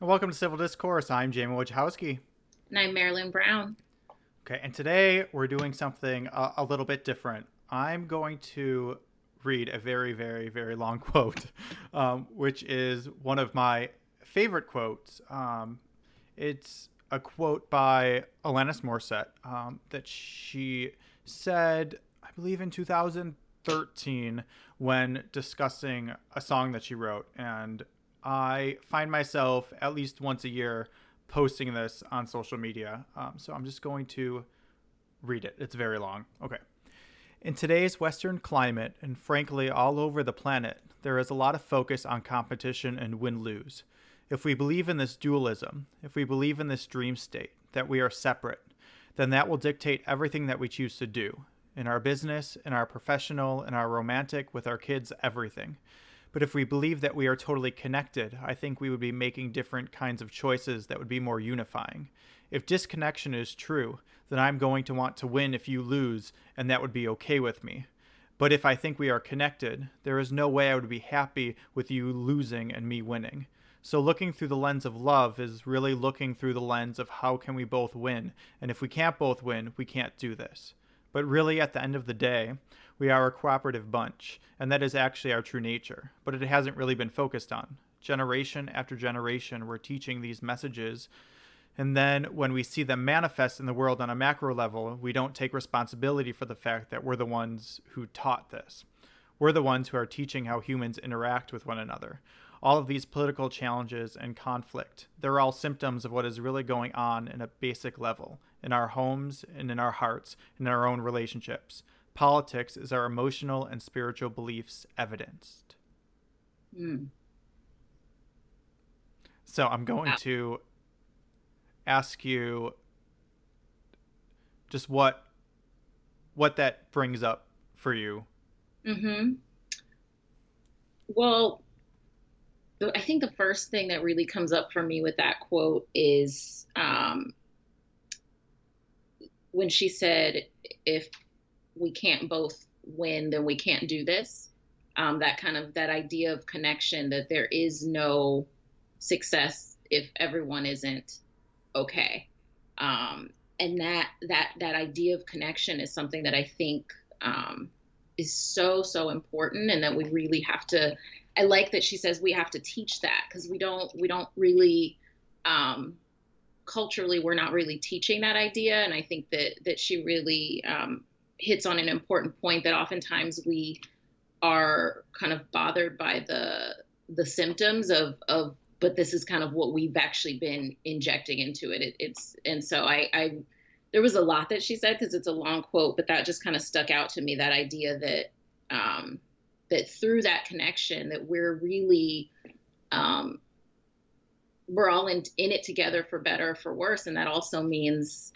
And welcome to Civil Discourse. I'm Jayme. And I'm Marilyn Brown. Okay, and today we're doing something a little bit different. I'm going to read a very, very, very long quote, which is one of my favorite quotes. It's a quote by Alanis Morissette that she said, I believe, in 2013 when discussing a song that she wrote. And I find myself at least once a year posting this on social media. So I'm just going to read it. It's very long. Okay. In today's Western climate, and frankly all over the planet, there is a lot of focus on competition and win lose. If we believe in this dualism, if we believe in this dream state, that we are separate, then that will dictate everything that we choose to do in our business, in our professional, in our romantic, with our kids, everything. But if we believe that we are totally connected, I think we would be making different kinds of choices that would be more unifying. If disconnection is true, then I'm going to want to win if you lose, and that would be okay with me. But if I think we are connected, there is no way I would be happy with you losing and me winning. So looking through the lens of love is really looking through the lens of how can we both win, and if we can't both win, we can't do this. But really, at the end of the day, we are a cooperative bunch, and that is actually our true nature, but it hasn't really been focused on. Generation after generation, we're teaching these messages, and then when we see them manifest in the world on a macro level, we don't take responsibility for the fact that we're the ones who taught this. We're the ones who are teaching how humans interact with one another. All of these political challenges and conflict, they're all symptoms of what is really going on in a basic level, in our homes and in our hearts, and in our own relationships. Politics is our emotional and spiritual beliefs evidenced. Mm. So I'm going Wow. to ask you just what that brings up for you. hmm Well, I think the first thing that really comes up for me with that quote is when she said, "If we can't both win, then we can't do this." That idea of connection, that there is no success if everyone isn't okay. Um, and that idea of connection is something that I think is so important, and that we really have to. I like that she says we have to teach that, because we don't really culturally, we're not really teaching that idea. And I think that she really hits on an important point, that oftentimes we are kind of bothered by the symptoms of but this is kind of what we've actually been injecting into it. It's and so I there was a lot that she said, because it's a long quote, but that just kind of stuck out to me, that idea that that through that connection, that we're really um, we're all in it together, for better or for worse. And that also means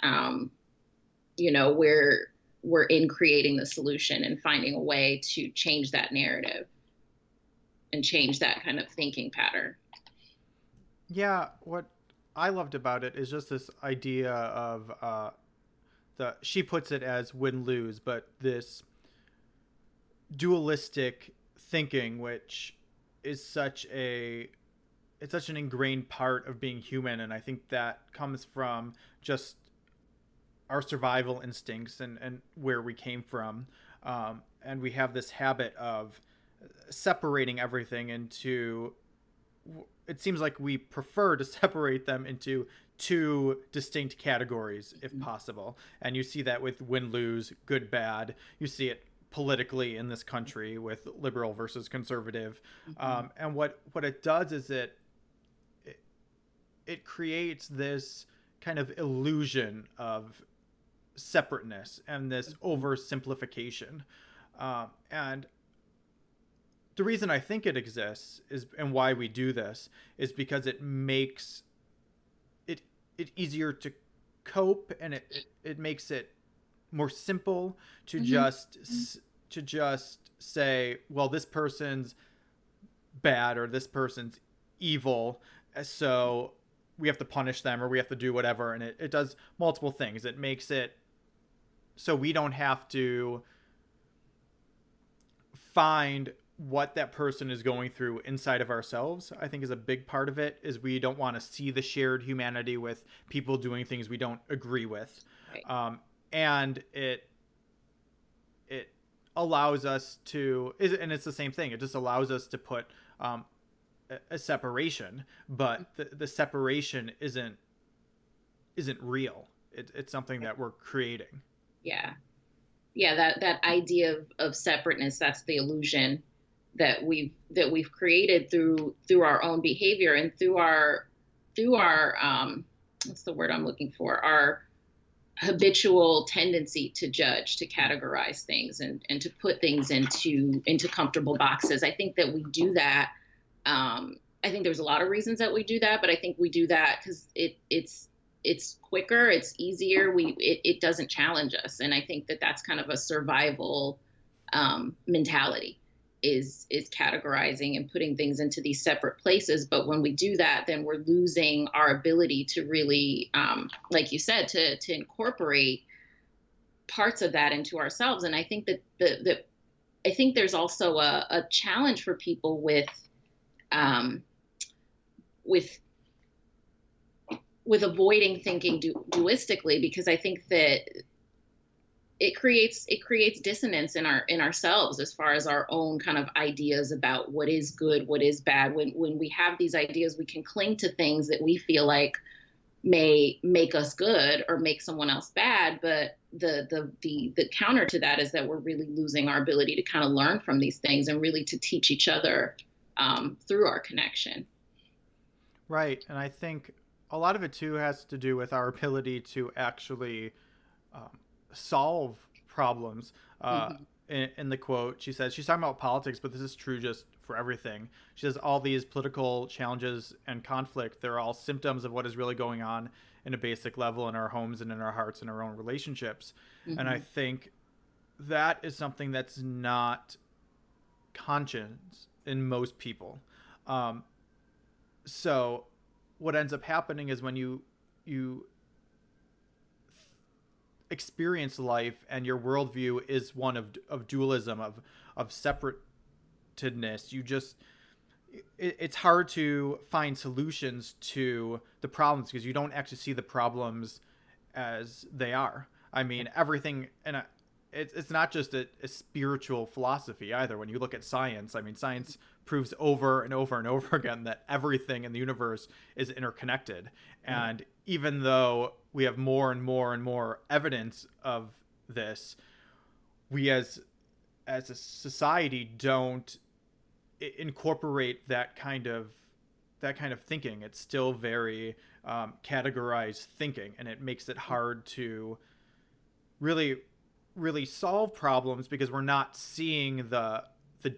we're in creating the solution and finding a way to change that narrative and change that kind of thinking pattern. Yeah, what I loved about it is just this idea of the she puts it as win lose, but this dualistic thinking, which is such an ingrained part of being human, and I think that comes from just our survival instincts and where we came from, and we have this habit of separating everything into, it seems like we prefer to separate them into two distinct categories if possible. And you see that with win lose, good bad. You see it politically in this country with liberal versus conservative. Mm-hmm. And what it does is it creates this kind of illusion of separateness and this oversimplification. And the reason I think it exists is, and why we do this, is because it makes it easier to cope, and it makes it more simple to Mm-hmm. just say, well, this person's bad or this person's evil, so we have to punish them or we have to do whatever. And it does multiple things. It makes it so we don't have to find what that person is going through inside of ourselves, I think, is a big part of it. Is we don't want to see the shared humanity with people doing things we don't agree with. Right. And it allows us to, and it's the same thing, it just allows us to put a separation, but the separation isn't real. It's something that we're creating. Yeah. Yeah, that idea of separateness, that's the illusion that we've created through our own behavior and through our what's the word I'm looking for? Our habitual tendency to judge, to categorize things, and to put things into comfortable boxes. I think that we do that. I think there's a lot of reasons that we do that, but I think we do that because it's quicker, it's easier. It doesn't challenge us, and I think that that's kind of a survival mentality, is categorizing and putting things into these separate places. But when we do that, then we're losing our ability to really, like you said, to incorporate parts of that into ourselves. And I think that I think there's also a challenge for people um, with avoiding thinking dualistically, because I think that it creates dissonance in ourselves as far as our own kind of ideas about what is good, what is bad. When we have these ideas, we can cling to things that we feel like may make us good or make someone else bad. But the counter to that is that we're really losing our ability to kind of learn from these things and really to teach each other through our connection. Right. And I think a lot of it too has to do with our ability to actually solve problems. Mm-hmm. In the quote, she says, she's talking about politics, but this is true just for everything. She says, all these political challenges and conflict, they're all symptoms of what is really going on in a basic level in our homes and in our hearts and our own relationships. Mm-hmm. And I think that is something that's not conscious in most people. So what ends up happening is when you experience life and your worldview is one of dualism, of separatedness, you just it's hard to find solutions to the problems because you don't actually see the problems as they are. I mean, everything, and it's not just a spiritual philosophy either. When you look at science, I mean, science proves over and over and over again that everything in the universe is interconnected. And even though we have more and more and more evidence of this, we as a society don't incorporate that kind of thinking. It's still very categorized thinking, and it makes it hard to really solve problems because we're not seeing the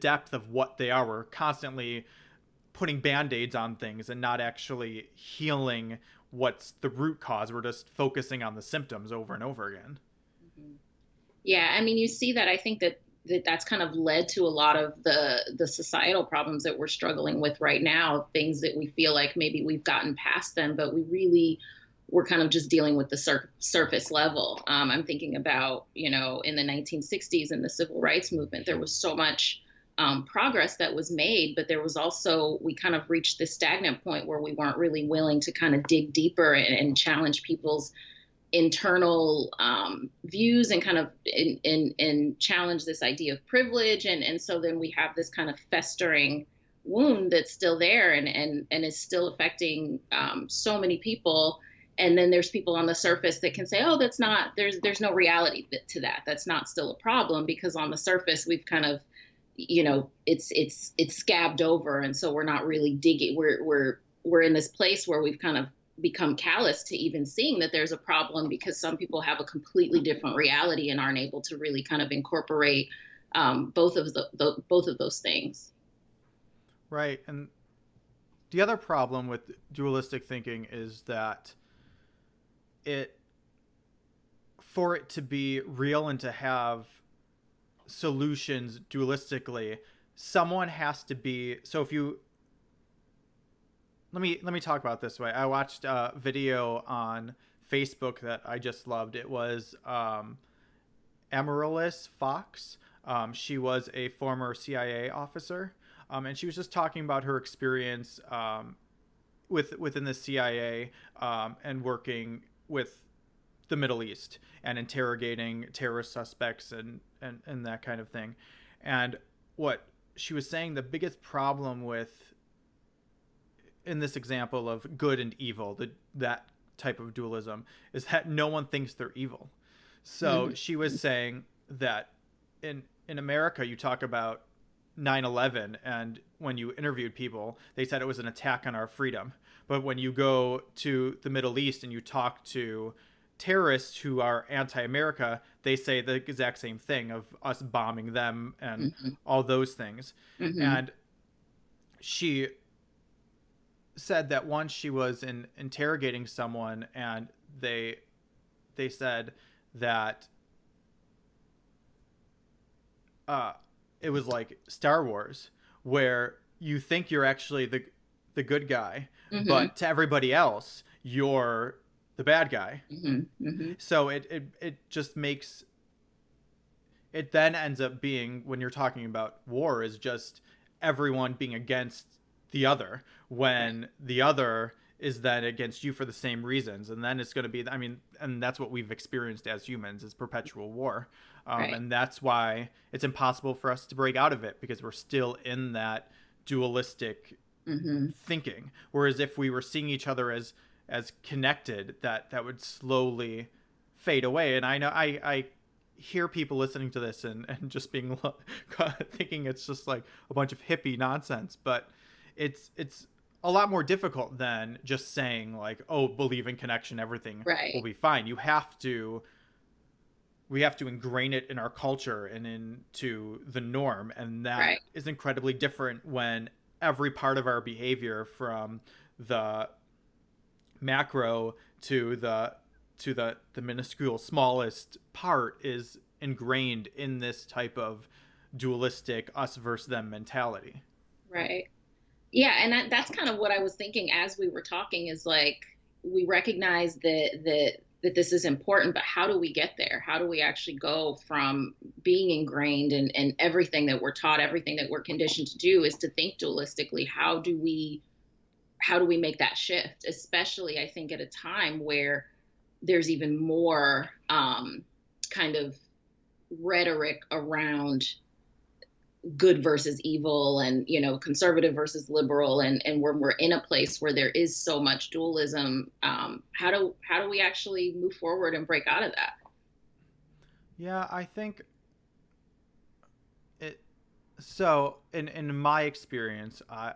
depth of what they are. We're constantly putting band-aids on things and not actually healing what's the root cause. We're just focusing on the symptoms over and over again. Mm-hmm. Yeah, I mean, you see that. I think that's kind of led to a lot of the societal problems that we're struggling with right now. Things that we feel like maybe we've gotten past them, but we're kind of just dealing with the surface level. I'm thinking about, in the 1960s in the civil rights movement, there was so much progress that was made, but there was also, we kind of reached this stagnant point where we weren't really willing to kind of dig deeper and challenge people's internal views and kind of and challenge this idea of privilege. And so then we have this kind of festering wound that's still there and is still affecting so many people. And then there's people on the surface that can say, oh, that's not, there's no reality to that. That's not still a problem, because on the surface we've kind of, it's scabbed over. And so we're not really digging. We're in this place where we've kind of become callous to even seeing that there's a problem, because some people have a completely different reality and aren't able to really kind of incorporate both of those things. Right. And the other problem with dualistic thinking is that for it to be real and to have solutions dualistically, someone has to be. So if you let me talk about it this way. I watched a video on Facebook that I just loved. It was Amaryllis Fox. She was a former CIA officer, and she was just talking about her experience within the CIA, and working with the Middle East and interrogating terrorist suspects and that kind of thing. And what she was saying, the biggest problem with, in this example of good and evil, that type of dualism, is that no one thinks they're evil. So she was saying that in America, you talk about 9/11, and when you interviewed people, they said it was an attack on our freedom. But when you go to the Middle East and you talk to terrorists who are anti-America, they say the exact same thing of us bombing them and Mm-hmm. all those things. Mm-hmm. And she said that once she was interrogating someone, and they said that uh, it was like Star Wars, where you think you're actually the good guy, Mm-hmm. but to everybody else, you're the bad guy. Mm-hmm. Mm-hmm. So it just makes it then ends up being, when you're talking about war, is just everyone being against the other, Right. when the other is then against you for the same reasons. And then it's going to be, I mean, and that's what we've experienced as humans, is perpetual war. Right. And that's why it's impossible for us to break out of it, because we're still in that dualistic Mm-hmm. thinking. Whereas if we were seeing each other as connected, that would slowly fade away. And I know I hear people listening to this and just being thinking it's just like a bunch of hippie nonsense, but it's a lot more difficult than just saying like, oh, believe in connection, everything will Right. be fine. We have to ingrain it in our culture and into the norm, and that Right. is incredibly different when every part of our behavior, from the macro to the minuscule smallest part, is ingrained in this type of dualistic us versus them mentality. Right. Yeah, and that's kind of what I was thinking as we were talking, is like, we recognize that this is important, but how do we get there? How do we actually go from being ingrained in everything that we're taught, everything that we're conditioned to do is to think dualistically? How do we make that shift? Especially, I think, at a time where there's even more kind of rhetoric around good versus evil, and conservative versus liberal, and when we're in a place where there is so much dualism, how do we actually move forward and break out of that? Yeah, I think it. So in my experience, I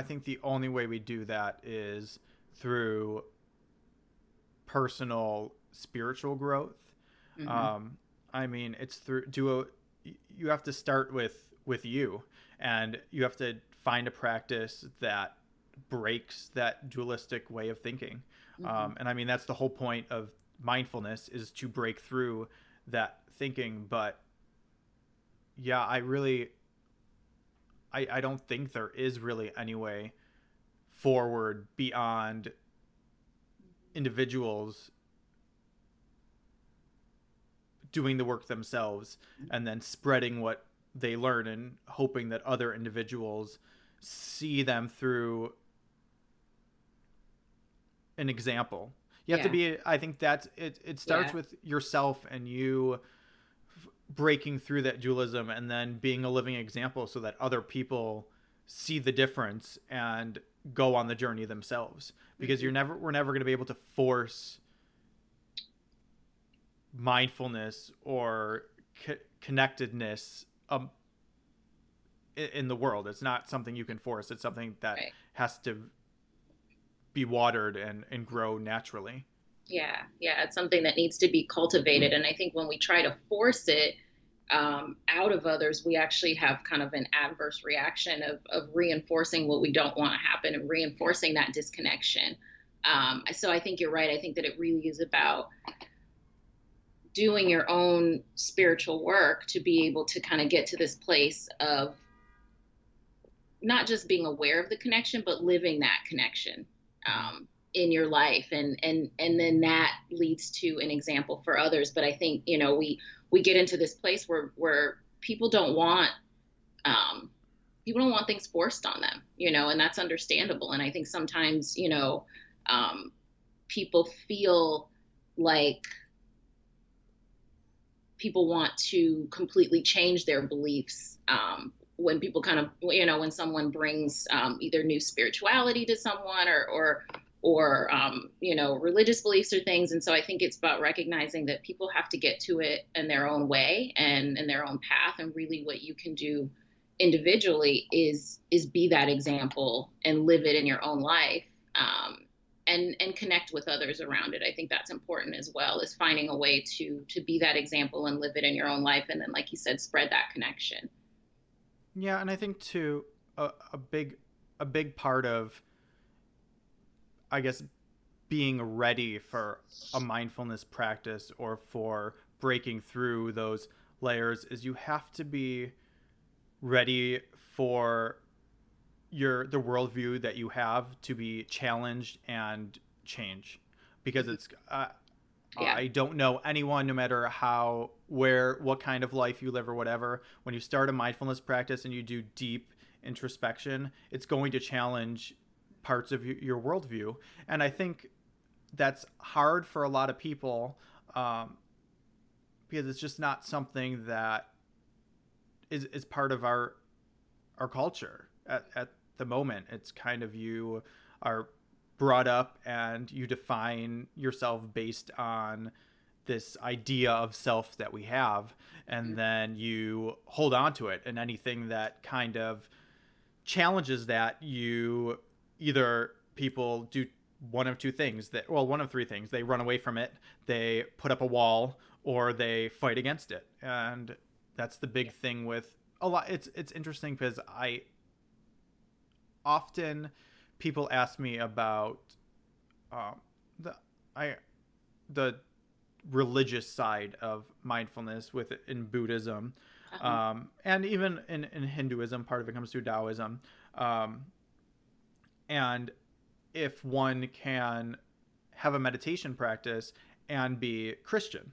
think the only way we do that is through personal spiritual growth. Hmm. Um, I mean, it's through you have to start with you, and you have to find a practice that breaks that dualistic way of thinking. Hmm. And I mean, that's the whole point of mindfulness, is to break through that thinking. But yeah, I don't think there is really any way forward beyond individuals doing the work themselves, and then spreading what they learn, and hoping that other individuals see them through an example. You have to Yeah. be, I think that's it starts Yeah. with yourself, and you breaking through that dualism, and then being a living example so that other people see the difference and go on the journey themselves, because Hmm. we're never going to be able to force mindfulness or connectedness in the world. It's not something you can force. It's something that Right. has to be watered and grow naturally. Yeah. Yeah, it's something that needs to be cultivated, and I think when we try to force it out of others, we actually have kind of an adverse reaction of reinforcing what we don't want to happen, and reinforcing that disconnection. So I think you're right. I think that it really is about doing your own spiritual work to be able to kind of get to this place of not just being aware of the connection, but living that connection Mm-hmm. in your life, and then that leads to an example for others. But I think we get into this place where people don't want um, people don't want things forced on them, and that's understandable. And I think sometimes, um, people feel like people want to completely change their beliefs, when people kind of, when someone brings, either new spirituality to someone, or religious beliefs or things. And so I think it's about recognizing that people have to get to it in their own way and in their own path. And really what you can do individually is be that example and live it in your own life. And connect with others around it. I think that's important as well, is finding a way to be that example and live it in your own life. And then, like you said, spread that connection. Yeah, and I think too, a big part of, I guess, being ready for a mindfulness practice or for breaking through those layers is you have to be ready for the worldview that you have to be challenged and change, because it's Yeah. I don't know anyone, no matter what kind of life you live or whatever, when you start a mindfulness practice and you do deep introspection, it's going to challenge parts of your worldview. And I think that's hard for a lot of people, because it's just not something that is part of our culture at the moment. It's kind of, you are brought up and you define yourself based on this idea of self that we have, and then you hold on to it, and anything that kind of challenges that, you either, people do one of two things, one of three things: they run away from it, they put up a wall, or they fight against it. And that's the big thing with a lot. It's interesting because I often, people ask me about, the I the religious side of mindfulness in Buddhism, Uh-huh. and even in Hinduism. Part of it comes through Taoism, and if one can have a meditation practice and be Christian.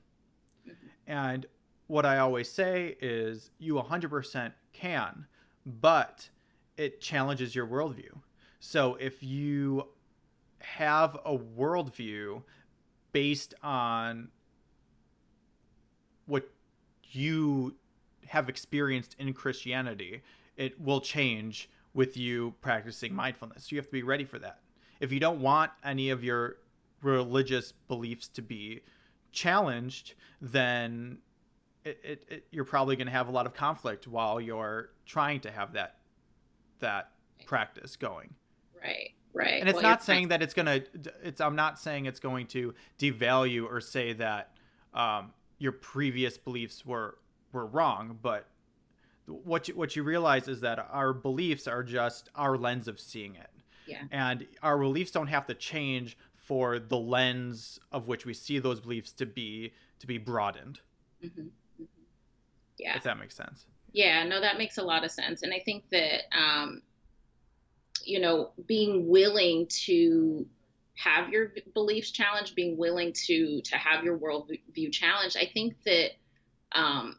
And what I always say is, you 100% can, but it challenges your worldview. So if you have a worldview based on what you have experienced in Christianity, it will change with you practicing mindfulness. So you have to be ready for that. If you don't want any of your religious beliefs to be challenged, then you're probably going to have a lot of conflict while you're trying to have that practice going. Right. Right. And it's Well, you're not saying that I'm not saying it's going to devalue or say that, your previous beliefs were wrong, but what you realize is that our beliefs are just our lens of seeing it. yeah. And our beliefs don't have to change for the lens of which we see those beliefs to be broadened, Hmm. Yeah. if that makes sense. Yeah. No, that makes a lot of sense. And I think that, being willing to have your beliefs challenged, being willing to have your worldview challenged, I think that, um,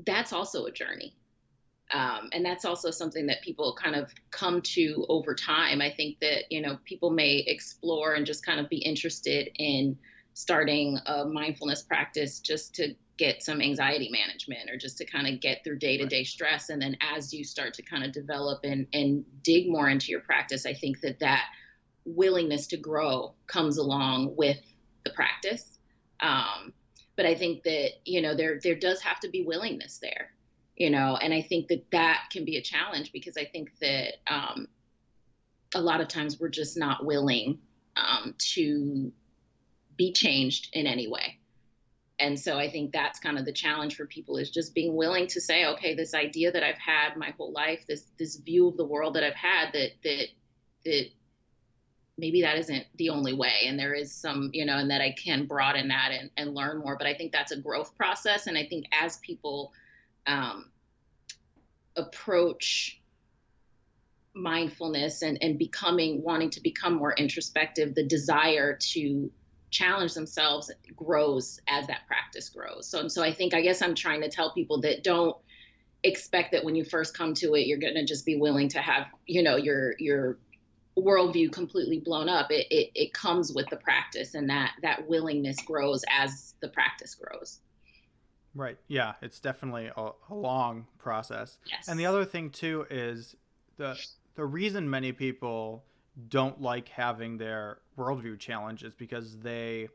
that's also a journey. And that's also something that people kind of come to over time. I think that, people may explore and just kind of be interested in starting a mindfulness practice just to get some anxiety management, or just to kind of get through day to Right. day stress. And then as you start to kind of develop and dig more into your practice, I think that willingness to grow comes along with the practice. Um, but I think that, there does have to be willingness there, and I think that can be a challenge, because I think that, a lot of times we're just not willing, to be changed in any way. And so I think that's kind of the challenge for people, is just being willing to say, okay, this idea that I've had my whole life, this view of the world that I've had, that maybe that isn't the only way, and there is some, and that I can broaden that and learn more. But I think that's a growth process. And I think as people, um, approach mindfulness and wanting to become more introspective, the desire to challenge themselves grows as that practice grows. So I think, I guess I'm trying to tell people that don't expect that when you first come to it, you're going to just be willing to have, your worldview completely blown up. It comes with the practice, and that willingness grows as the practice grows. Right. Yeah, it's definitely a long process. And the Yes. other thing too is the reason many people don't like having their worldview challenge is because they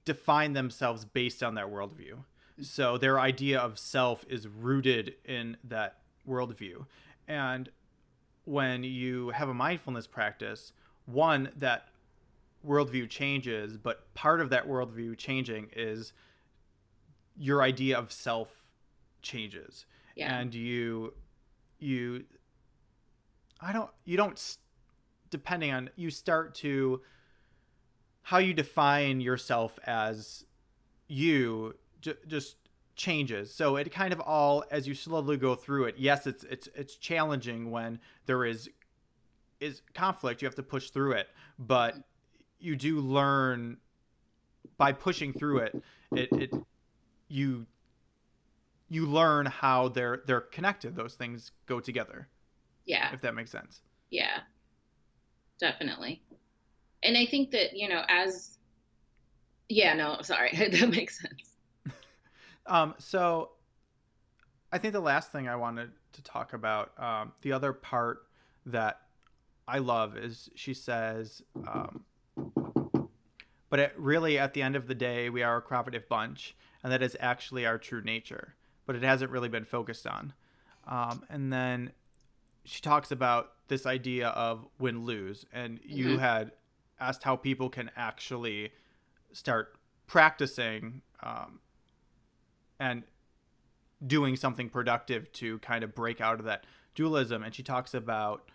define themselves based on that worldview. So their idea of self is rooted in that worldview. And when you have a mindfulness practice, one, that worldview changes, but part of that worldview changing is your idea of self changes. Yeah. And you I don't you don't depending on, you start to, how you define yourself as you just changes. So it kind of all, as you slowly go through it, yes, it's challenging when there is conflict, you have to push through it, but you do learn by pushing through it. It you you learn how they're connected. Those things go together, Yeah. if that makes sense. Yeah. Definitely. And I think that, as yeah, no, sorry, that makes sense. So I think the last thing I wanted to talk about, the other part that I love is she says, but really at the end of the day, we are a cooperative bunch, and that is actually our true nature, but it hasn't really been focused on. And then she talks about this idea of win lose, and you Hmm. had asked how people can actually start practicing and doing something productive to kind of break out of that dualism. And she talks about,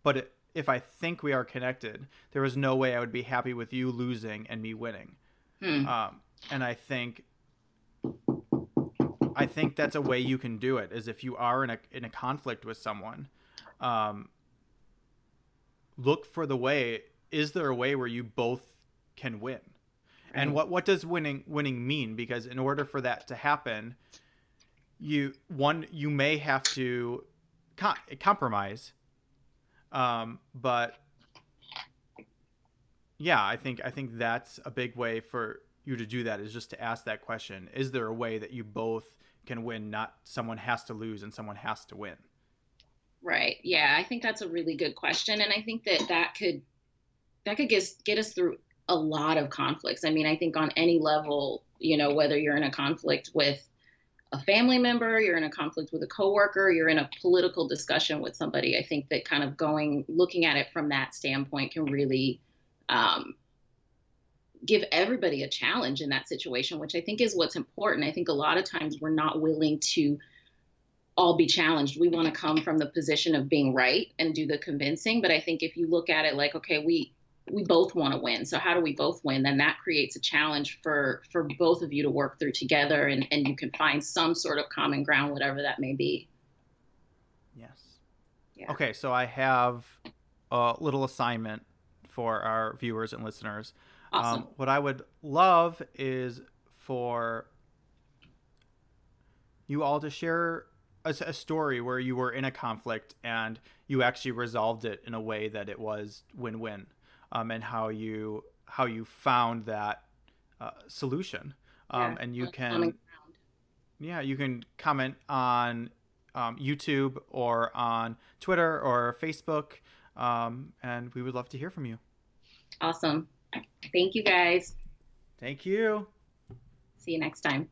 but if I think we are connected, there is no way I would be happy with you losing and me winning. Hmm. And I think that's a way you can do it, is if you are in a conflict with someone, um, look for the way. Is there a way where you both can win? And Right. what does winning mean? Because in order for that to happen, you may have to compromise. But yeah, I think that's a big way for you to do that, is just to ask that question: is there a way that you both can win? Not someone has to lose and someone has to win. Right. Yeah, I think that's a really good question, and I think that could get us through a lot of conflicts. I mean, I think on any level, whether you're in a conflict with a family member, you're in a conflict with a coworker, you're in a political discussion with somebody, I think that kind of looking at it from that standpoint can really um, give everybody a challenge in that situation, which I think is what's important. I think a lot of times we're not willing to all be challenged. We want to come from the position of being right and do the convincing. But I think if you look at it like, okay, we both want to win. So how do we both win? Then that creates a challenge for both of you to work through together, and you can find some sort of common ground, whatever that may be. Yes. Yeah. Okay, so I have a little assignment for our viewers and listeners. Awesome. What I would love is for you all to share a story where you were in a conflict and you actually resolved it in a way that it was win-win, and how you found that solution. Yeah. And you Common can, ground. yeah, you can comment on YouTube or on Twitter or Facebook, and we would love to hear from you. Awesome. Thank you guys. Thank you. See you next time.